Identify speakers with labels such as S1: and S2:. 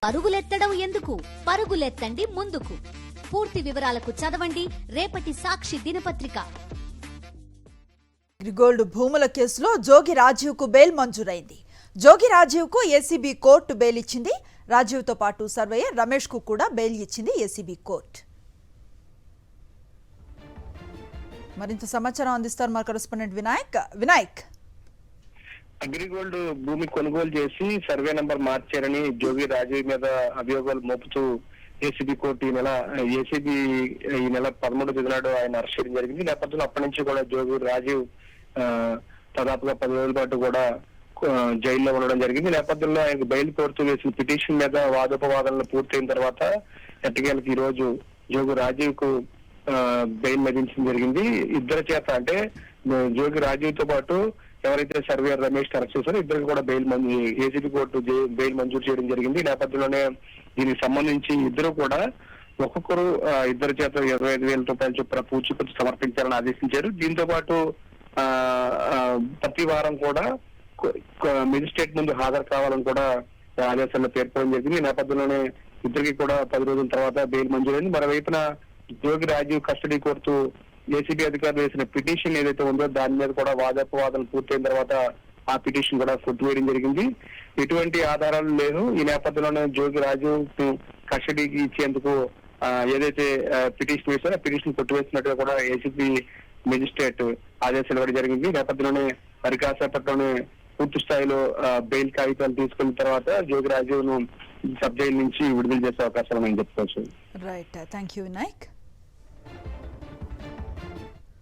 S1: పరుగులెత్తడం ఎందుకు, పరుగులెత్తండి ముందుకు. పూర్తి వివరాలకు చదవండి రేపటి సాక్షి దినపత్రిక.
S2: అగ్రిగోల్డ్ భూముల కేసులో జోగి రాజీవ్ కు బెయిల్ మంజూరైంది. జోగి రాజీవ్ కు ఏసీబీ కోర్టు బెయిల్ ఇచ్చింది. రాజీవ్ తో పాటు సర్వేయర్ రమేష్ కు కూడా బెయిల్ ఇచ్చింది ఏసీబీ కోర్టు. మరింత సమాచారం అందిస్తారు మా కరెస్పాండెంట్ వినాయక్.
S3: అగ్రిగోల్డ్ భూమి కొనుగోలు చేసి సర్వే నంబర్ మార్చారని జోగి రాజీవ్ మీద అభియోగాలు మోపుతూ ఏసీబీ కోర్టు ఈ నెల 13వ తేదీ నాడు ఆయన అరెస్ట్ చేయడం జరిగింది. నేపథ్యంలో అప్పటి నుంచి కూడా జోగి రాజీవ్ దాదాపుగా 10 రోజుల పాటు కూడా జైల్లో ఉండడం జరిగింది. నేపథ్యంలో ఆయనకు బెయిల్ కోరుతూ వేసిన పిటిషన్ మీద వాదోపవాదనలు పూర్తయిన తర్వాత ఎట్టకేలకు ఈ రోజు జోగి రాజీవ్ కు బెయిల్ విధించడం జరిగింది. ఇద్దరి చేత అంటే జోగి రాజీవ్ తో పాటు ఎవరైతే సర్వేయర్ రమేష్ అరెస్ట్ చేశారో ఇద్దరికి కూడా ఏసీబీ కోర్టు బెయిల్ మంజూరు చేయడం జరిగింది. నేపథ్యంలోనే దీనికి సంబంధించి ఇద్దరు కూడా ఒక్కొక్కరు ఇద్దరి చేత 25,000 రూపాయల చొప్పున పూచీకత్తు సమర్పించాలని ఆదేశించారు. దీంతో పాటు ప్రతి వారం కూడా మెజిస్ట్రేట్ ముందు హాజరు కావాలని కూడా ఆదేశాల్లో పేర్కొనడం జరిగింది. ఈ నేపథ్యంలోనే ఇద్దరికి కూడా 10 రోజుల తర్వాత బెయిల్ మంజూరైంది. మరోవైపున జోగి రాజీవ్ కస్టడీ కోరుతూ ఏసీబీ అధికారులు వేసిన పిటిషన్ ఏదైతే ఉందో దాని మీద కూడా వాదోపవాదనలు పూర్తయిన తర్వాత ఆ పిటిషన్ కూడా కొట్టివేయడం జరిగింది. ఎటువంటి ఆధారాలు లేదు. ఈ నేపథ్యంలోనే జోగి రాజీవ్ కస్టడీకి ఇచ్చేందుకు ఏదైతే పిటిషన్ వేశారో ఆ పిటిషన్ కొట్టివేసినట్టుగా కూడా ఏసీబీ మెజిస్ట్రేట్ ఆదేశాలు ఇవ్వడం జరిగింది. నేపథ్యంలోనే మరి కాసేపట్లోనే పూర్తి స్థాయిలో బెయిల్ కాగితాలు తీసుకున్న తర్వాత జోగి రాజీవ్ ను సబ్ జైలు నుంచి విడుదల చేసే అవకాశాలు మనం చెప్పుకోవచ్చు.
S2: Right, thank you Vinayak.